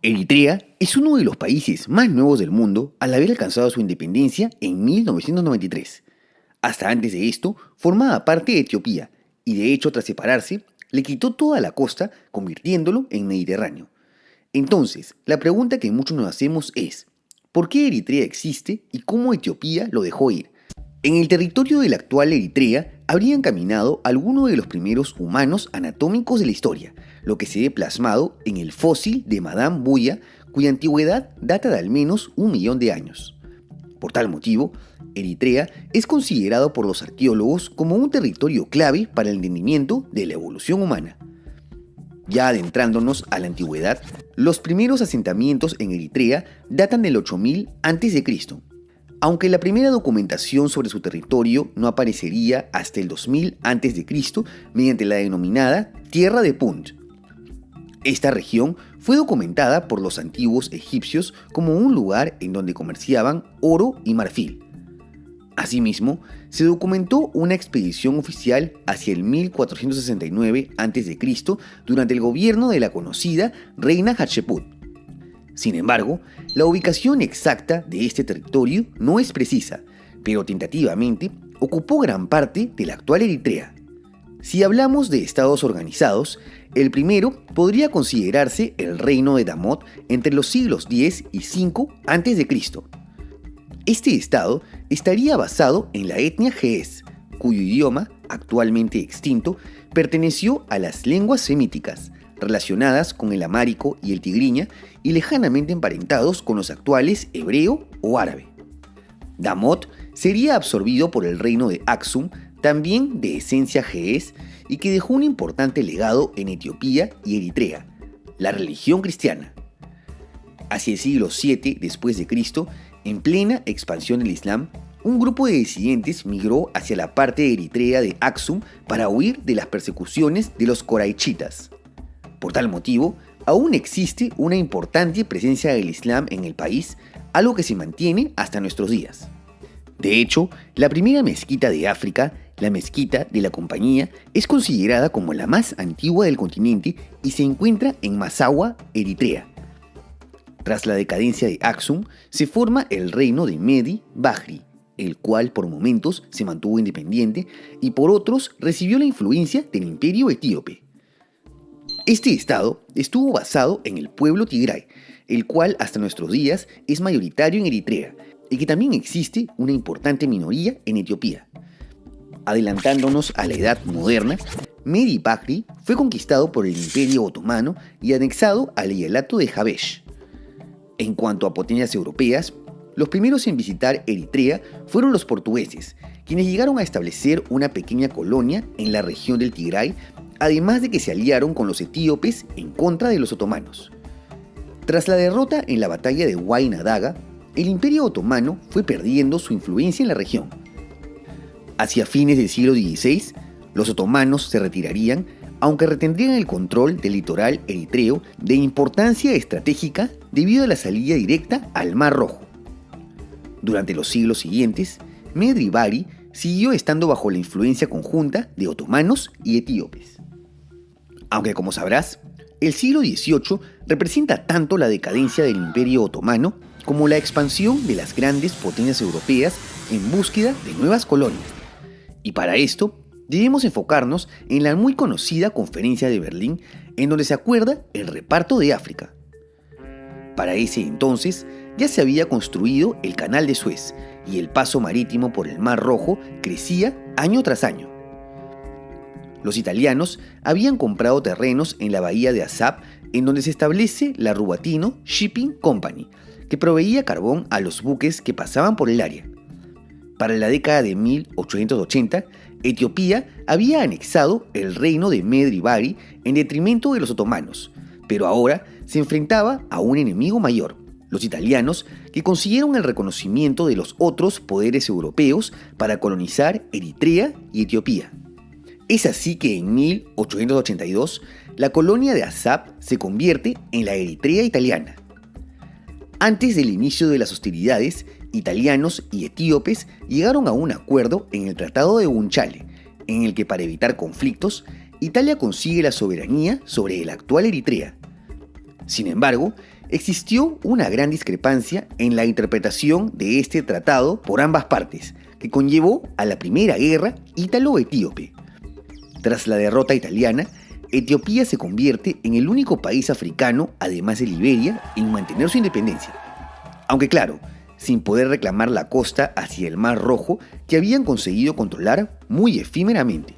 Eritrea es uno de los países más nuevos del mundo al haber alcanzado su independencia en 1993. Hasta antes de esto, formaba parte de Etiopía y de hecho tras separarse, le quitó toda la costa convirtiéndolo en Mediterráneo. Entonces, la pregunta que muchos nos hacemos es, ¿por qué Eritrea existe y cómo Etiopía lo dejó ir? En el territorio de la actual Eritrea habrían caminado algunos de los primeros humanos anatómicos de la historia, lo que se ve plasmado en el fósil de Madame Buya, cuya antigüedad data de al menos 1 millón de años. Por tal motivo, Eritrea es considerado por los arqueólogos como un territorio clave para el entendimiento de la evolución humana. Ya adentrándonos a la antigüedad, los primeros asentamientos en Eritrea datan del 8000 a.C., aunque la primera documentación sobre su territorio no aparecería hasta el 2000 a.C. mediante la denominada Tierra de Punt. Esta región fue documentada por los antiguos egipcios como un lugar en donde comerciaban oro y marfil. Asimismo, se documentó una expedición oficial hacia el 1469 a.C. durante el gobierno de la conocida reina Hatshepsut. Sin embargo, la ubicación exacta de este territorio no es precisa, pero tentativamente ocupó gran parte de la actual Eritrea. Si hablamos de estados organizados, el primero podría considerarse el reino de Damot entre los siglos X y V a.C. Este estado estaría basado en la etnia ge'ez, cuyo idioma, actualmente extinto, perteneció a las lenguas semíticas, relacionadas con el amárico y el tigriña y lejanamente emparentados con los actuales hebreo o árabe. Damot sería absorbido por el reino de Aksum, también de esencia ge'ez, y que dejó un importante legado en Etiopía y Eritrea, la religión cristiana. Hacia el siglo VII después de Cristo, en plena expansión del Islam, un grupo de disidentes migró hacia la parte de Eritrea de Aksum para huir de las persecuciones de los coraichitas. Por tal motivo, aún existe una importante presencia del Islam en el país, algo que se mantiene hasta nuestros días. De hecho, la primera mezquita de África, la mezquita de la Compañía, es considerada como la más antigua del continente y se encuentra en Massawa, Eritrea. Tras la decadencia de Aksum, se forma el reino de Medi Bahri, el cual por momentos se mantuvo independiente y por otros recibió la influencia del imperio etíope. Este estado estuvo basado en el pueblo tigray, el cual hasta nuestros días es mayoritario en Eritrea y que también existe una importante minoría en Etiopía. Adelantándonos a la edad moderna, Medi Bahri fue conquistado por el Imperio Otomano y anexado al Eyalato de Habesh. En cuanto a potencias europeas, los primeros en visitar Eritrea fueron los portugueses, quienes llegaron a establecer una pequeña colonia en la región del Tigray, además de que se aliaron con los etíopes en contra de los otomanos. Tras la derrota en la batalla de Huayna Daga, el Imperio Otomano fue perdiendo su influencia en la región. Hacia fines del siglo XVI, los otomanos se retirarían, aunque retendrían el control del litoral eritreo de importancia estratégica debido a la salida directa al Mar Rojo. Durante los siglos siguientes, Medi Bahri siguió estando bajo la influencia conjunta de otomanos y etíopes. Aunque como sabrás, el siglo XVIII representa tanto la decadencia del Imperio Otomano como la expansión de las grandes potencias europeas en búsqueda de nuevas colonias. Y para esto, debemos enfocarnos en la muy conocida Conferencia de Berlín, en donde se acuerda el reparto de África. Para ese entonces, ya se había construido el Canal de Suez y el paso marítimo por el Mar Rojo crecía año tras año. Los italianos habían comprado terrenos en la bahía de Assab, en donde se establece la Rubatino Shipping Company, que proveía carbón a los buques que pasaban por el área. Para la década de 1880, Etiopía había anexado el reino de Medi Bahri en detrimento de los otomanos, pero ahora se enfrentaba a un enemigo mayor, los italianos, que consiguieron el reconocimiento de los otros poderes europeos para colonizar Eritrea y Etiopía. Es así que en 1882, la colonia de Assab se convierte en la Eritrea italiana. Antes del inicio de las hostilidades, italianos y etíopes llegaron a un acuerdo en el Tratado de Unchale, en el que para evitar conflictos, Italia consigue la soberanía sobre el actual Eritrea. Sin embargo, Existió una gran discrepancia en la interpretación de este tratado por ambas partes, que conllevó a la Primera Guerra Ítalo-Etíope. Tras la derrota italiana, Etiopía se convierte en el único país africano, además de Liberia, en mantener su independencia. Aunque claro, sin poder reclamar la costa hacia el Mar Rojo que habían conseguido controlar muy efímeramente.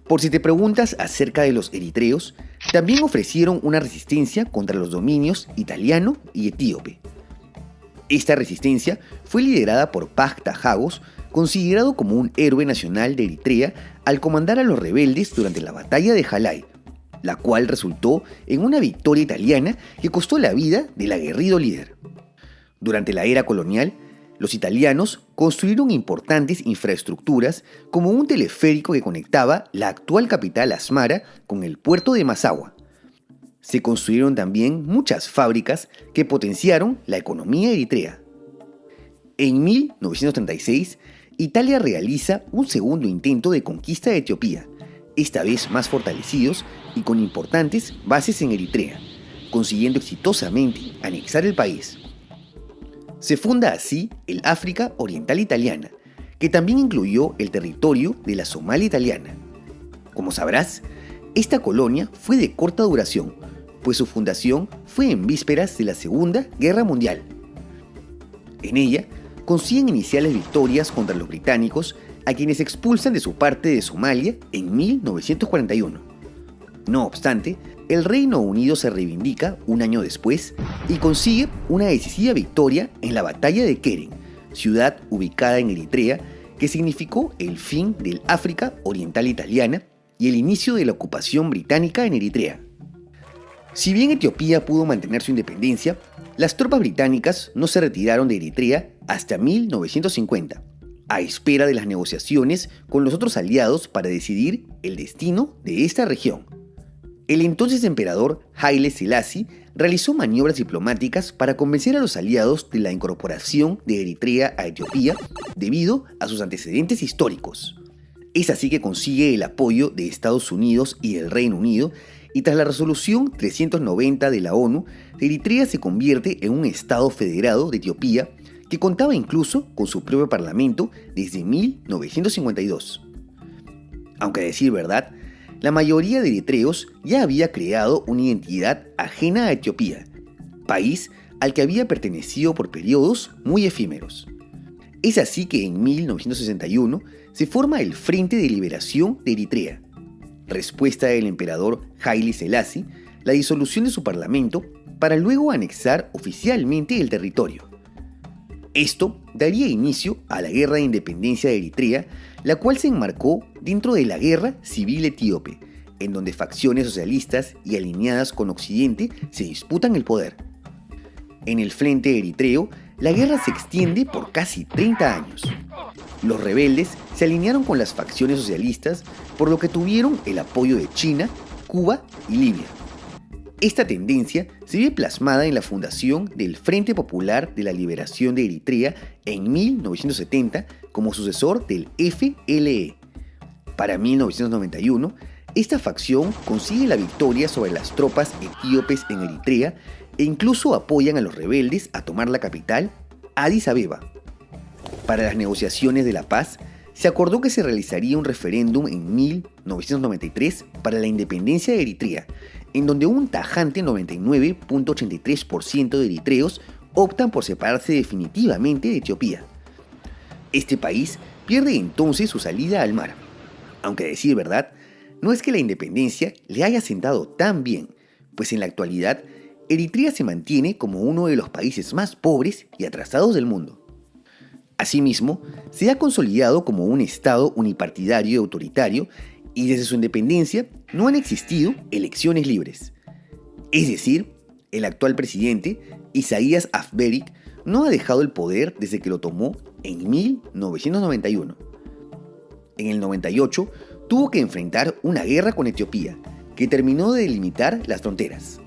Por si te preguntas acerca de los eritreos, también ofrecieron una resistencia contra los dominios italiano y etíope. Esta resistencia fue liderada por Pacta Jagos, considerado como un héroe nacional de Eritrea al comandar a los rebeldes durante la batalla de Jalai, la cual resultó en una victoria italiana que costó la vida del aguerrido líder. Durante la era colonial, los italianos construyeron importantes infraestructuras como un teleférico que conectaba la actual capital Asmara con el puerto de Massawa. Se construyeron también muchas fábricas que potenciaron la economía eritrea. En 1936, Italia realiza un segundo intento de conquista de Etiopía, esta vez más fortalecidos y con importantes bases en Eritrea, consiguiendo exitosamente anexar el país. Se funda así el África Oriental Italiana, que también incluyó el territorio de la Somalia italiana. Como sabrás, esta colonia fue de corta duración, pues su fundación fue en vísperas de la Segunda Guerra Mundial. En ella, consiguen iniciales victorias contra los británicos, a quienes expulsan de su parte de Somalia en 1941. No obstante, el Reino Unido se reivindica un año después y consigue una decisiva victoria en la Batalla de Keren, ciudad ubicada en Eritrea, que significó el fin del África Oriental Italiana y el inicio de la ocupación británica en Eritrea. Si bien Etiopía pudo mantener su independencia, las tropas británicas no se retiraron de Eritrea hasta 1950, a espera de las negociaciones con los otros aliados para decidir el destino de esta región. El entonces emperador Haile Selassie realizó maniobras diplomáticas para convencer a los aliados de la incorporación de Eritrea a Etiopía debido a sus antecedentes históricos. Es así que consigue el apoyo de Estados Unidos y del Reino Unido, y tras la resolución 390 de la ONU, Eritrea se convierte en un estado federado de Etiopía que contaba incluso con su propio parlamento desde 1952. Aunque a decir verdad, la mayoría de eritreos ya había creado una identidad ajena a Etiopía, país al que había pertenecido por periodos muy efímeros. Es así que en 1961 se forma el Frente de Liberación de Eritrea, respuesta del emperador Haile Selassie, la disolución de su parlamento para luego anexar oficialmente el territorio. Esto daría inicio a la Guerra de Independencia de Eritrea, la cual se enmarcó dentro de la Guerra Civil Etíope, en donde facciones socialistas y alineadas con Occidente se disputan el poder. En el frente eritreo, la guerra se extiende por casi 30 años. Los rebeldes se alinearon con las facciones socialistas, por lo que tuvieron el apoyo de China, Cuba y Libia. Esta tendencia se ve plasmada en la fundación del Frente Popular de la Liberación de Eritrea en 1970 como sucesor del FLE. Para 1991, esta facción consigue la victoria sobre las tropas etíopes en Eritrea e incluso apoyan a los rebeldes a tomar la capital, Addis Abeba. Para las negociaciones de la paz, se acordó que se realizaría un referéndum en 1993 para la independencia de Eritrea, en donde un tajante 99.83% de eritreos optan por separarse definitivamente de Etiopía. Este país pierde entonces su salida al mar. Aunque a decir verdad, no es que la independencia le haya sentado tan bien, pues en la actualidad Eritrea se mantiene como uno de los países más pobres y atrasados del mundo. Asimismo, se ha consolidado como un Estado unipartidario y autoritario, y desde su independencia no han existido elecciones libres. Es decir, el actual presidente, Isaias Afwerki, no ha dejado el poder desde que lo tomó en 1991. En el 98 tuvo que enfrentar una guerra con Etiopía, que terminó de delimitar las fronteras.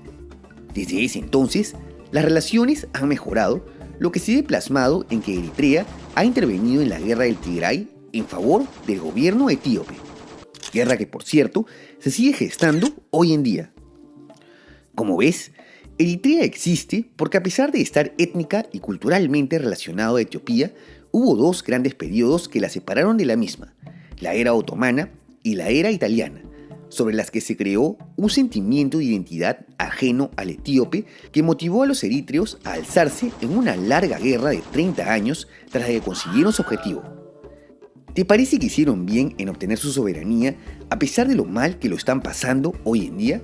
Desde ese entonces, las relaciones han mejorado, lo que se ve plasmado en que Eritrea ha intervenido en la guerra del Tigray en favor del gobierno etíope. Guerra que, por cierto, se sigue gestando hoy en día. Como ves, Eritrea existe porque a pesar de estar étnica y culturalmente relacionado a Etiopía, hubo dos grandes periodos que la separaron de la misma, la era otomana y la era italiana, sobre las que se creó un sentimiento de identidad ajeno al etíope que motivó a los eritreos a alzarse en una larga guerra de 30 años tras que consiguieron su objetivo. ¿Te parece que hicieron bien en obtener su soberanía a pesar de lo mal que lo están pasando hoy en día?